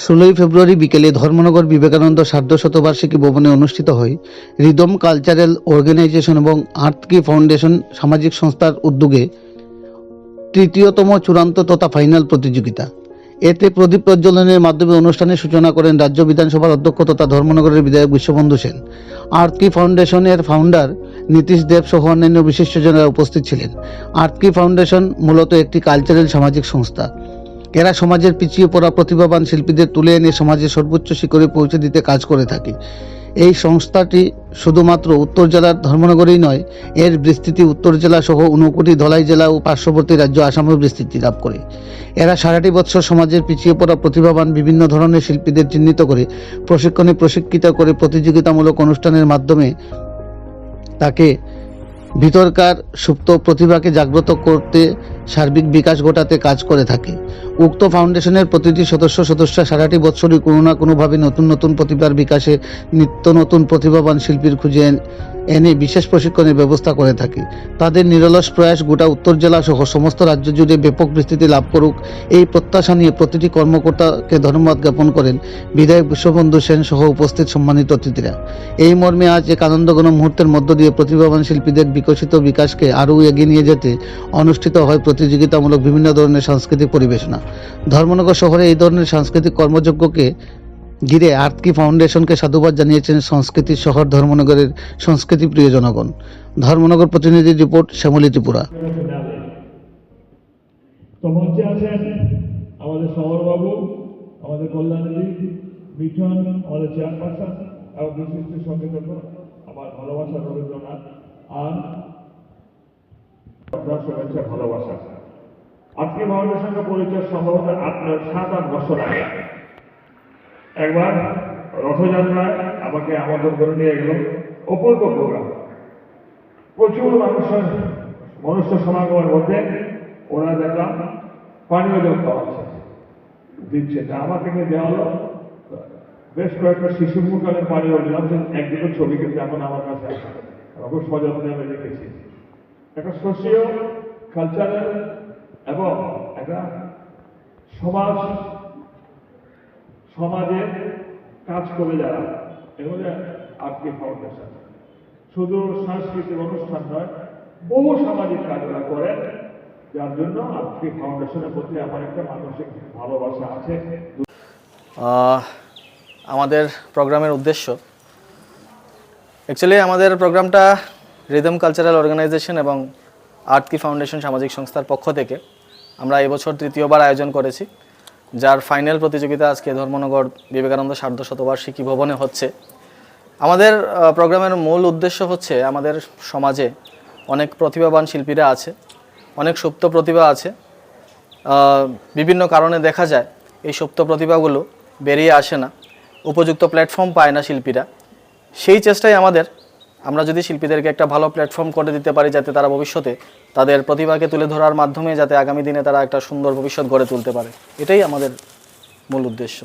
16ই ফেব্রুয়ারি বিকেলে ধর্মনগর বিবেকানন্দ সার্ধশতবার্ষিকী ভবনে অনুষ্ঠিত হয় রিদম কালচারাল অর্গানাইজেশন এবং আর্থকি ফাউন্ডেশন সামাজিক সংস্থার উদ্যোগে তৃতীয়তম চূড়ান্ত তথা ফাইনাল প্রতিযোগিতা। এতে প্রদীপ প্রজ্বলনের মাধ্যমে অনুষ্ঠানের সূচনা করেন রাজ্য বিধানসভার অধ্যক্ষ তথা ধর্মনগরের বিধায়ক বিশ্ববন্ধু সেন। আর্থকি ফাউন্ডেশনের ফাউন্ডার নীতিশ দেব সহ অন্যান্য বিশিষ্টজনেরা উপস্থিত ছিলেন। আর্থকি ফাউন্ডেশন মূলত একটি কালচারাল সামাজিক সংস্থা। এরা সমাজের পিছিয়ে পড়া প্রতিভাবান শিল্পীদের তুলে এনে সমাজের সর্বোচ্চ শিখরে পৌঁছে দিতে কাজ করে থাকে। এই সংস্থাটি শুধুমাত্র উত্তর জেলার ধর্মনগরেই নয়, এর বিস্তৃতি উত্তর জেলা সহ ঊনকোটি, ধলাই জেলা ও পার্শ্ববর্তী রাজ্য আসামেও বিস্তৃতি লাভ করে। এরা সারাটি বছর সমাজের পিছিয়ে পড়া প্রতিভাবান বিভিন্ন ধরনের শিল্পীদের চিহ্নিত করে প্রশিক্ষিত করে প্রতিযোগিতামূলক অনুষ্ঠানের মাধ্যমে তাকে ভিতরকার সুপ্ত প্রতিভাকে জাগ্রত করতে সার্বিক বিকাশ ঘটাতে কাজ করে থাকে। উক্ত ফাউন্ডেশনের প্রতিটি সদস্য সারাটি বছরই কোনো না কোনোভাবে নতুন নতুন প্রতিভার বিকাশে নিত্য নতুন প্রতিভাবান শিল্পীর খুঁজে এনে বিশেষ প্রশিক্ষণের ব্যবস্থা করে থাকে। তাদের নিরলস প্রয়াস গোটা উত্তর জেলা সহ সমস্ত রাজ্য জুড়ে ব্যাপক বিস্তৃতি লাভ করুক, এই প্রত্যাশা নিয়ে প্রতিটি কর্মকর্তাকে ধন্যবাদ জ্ঞাপন করেন বিধায়ক বিশ্ববন্ধু সেন সহ উপস্থিত সম্মানিত অতিথিরা। এই মর্মে আজ এক আনন্দঘন মুহূর্তের মধ্য দিয়ে প্রতিভাবান শিল্পীদের বিকশিত বিকাশকে আরও এগিয়ে নিয়ে যেতে অনুষ্ঠিত হয় প্রতিযোগিতামূলক বিভিন্ন ধরনের সাংস্কৃতিক পরিবেশনা। ধর্মনগর শহরে এই ধরনের সাংস্কৃতিক কর্মযজ্ঞকে ঘিরে আর্থকি ফাউন্ডেশনকে সাধুবাদ জানিয়েছেন সংস্কৃতির শহর ধর্মনগরের সংস্কৃতি প্রিয় জনগণ। ধর্মনগর প্রতিনিধি রিপোর্ট, শ্যামলী ত্রিপুরা। তো মঞ্চে আছেন আমাদের শহরবাবু, আমাদের কল্যাণী মিঠন, আমাদের চেয়ারপারসন এবং বিশিষ্ট সংগীতজ্ঞ আমার ভালোবাসা রবীন্দ্রনাথ আর আপনার শুভেচ্ছা ভালোবাসা। আজকে ভারতের সঙ্গে পরিচয় সম্ভবত আপনার 7-8 বছর আগে একবার রথযাত্রায় আমাকে আমন্ত্রণ করে নিয়ে গেল। অপূর্ব প্রোগ্রাম, প্রচুর মানুষের মনুষ্য সমাগমের মধ্যে ওরা দেখলাম পানীয় জল খাওয়াচ্ছে, দিচ্ছে। আমাকে নিয়ে দেওয়া হলো বেশ কয়েকটা শিশু মুখানের পানীয় দিলাম, একদিকে ছবি কিন্তু এখন আমার কাছে আসে, খুব সযত্নে আমি রেখেছি। একটা সোশিও কালচারাল এবং একটা সমাজে কাজ করে যারা, এগুলো আর্থিক ফাউন্ডেশন শুধু সাংস্কৃতিক অনুষ্ঠান নয়, বহু সামাজিক কাজ ওরা করে, যার জন্য আর্থিক ফাউন্ডেশনের প্রতি আমার একটা মানসিক ভালোবাসা আছে। আমাদের প্রোগ্রামের উদ্দেশ্য, অ্যাকচুয়ালি আমাদের প্রোগ্রামটা রিদম কালচারাল অর্গানাইজেশন এবং আর্থকি ফাউন্ডেশন সামাজিক সংস্থার পক্ষ থেকে আমরা এবছর তৃতীয়বার আয়োজন করেছি, যার ফাইনাল প্রতিযোগিতা আজকে ধর্মনগর বিবেকানন্দ সার্ধশতবার্ষিকী ভবনে হচ্ছে। আমাদের প্রোগ্রামের মূল উদ্দেশ্য হচ্ছে, আমাদের সমাজে অনেক প্রতিভাবান শিল্পীরা আছে, অনেক সুপ্ত প্রতিভা আছে। বিভিন্ন কারণে দেখা যায় এই সুপ্ত প্রতিভাগুলো বেরিয়ে আসে না, উপযুক্ত প্ল্যাটফর্ম পায় না শিল্পীরা। সেই চেষ্টাই আমরা যদি শিল্পীদেরকে একটা ভালো প্ল্যাটফর্ম করে দিতে পারি, যাতে তারা ভবিষ্যতে তাদের প্রতিভাকে তুলে ধরার মাধ্যমে যাতে আগামী দিনে তারা একটা সুন্দর ভবিষ্যৎ গড়ে তুলতে পারে, এটাই আমাদের মূল উদ্দেশ্য।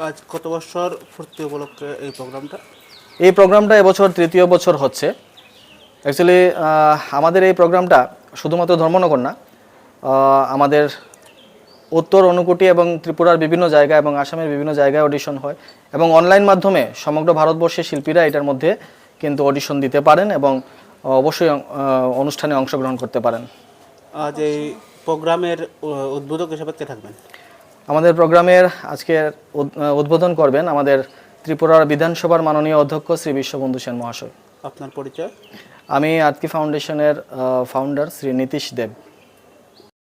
আজ কত বছর পূর্তি উপলক্ষে এই প্রোগ্রামটা এবছর তৃতীয় বছর হচ্ছে। অ্যাকচুয়ালি আমাদের এই প্রোগ্রামটা শুধুমাত্র ধর্মনগর না, আমাদের উত্তর, ঊনকোটি এবং ত্রিপুরার বিভিন্ন জায়গা এবং আসামের বিভিন্ন জায়গায় অডিশন হয় এবং অনলাইন মাধ্যমে সমগ্র ভারতবর্ষের শিল্পীরা এটার মধ্যে কিন্তু অডিশন দিতে পারেন এবং অবশ্যই অনুষ্ঠানে অংশগ্রহণ করতে পারেন। আজ এই প্রোগ্রামের উদ্বোধক হিসেবে কে থাকবেন? আমাদের প্রোগ্রামের আজকে উদ্বোধন করবেন আমাদের ত্রিপুরার বিধানসভার মাননীয় অধ্যক্ষ শ্রী বিশ্ববন্ধু সেন মহাশয়। আপনার পরিচয়? আমি আর্থকি ফাউন্ডেশনের ফাউন্ডার শ্রী নীতিশ দেব।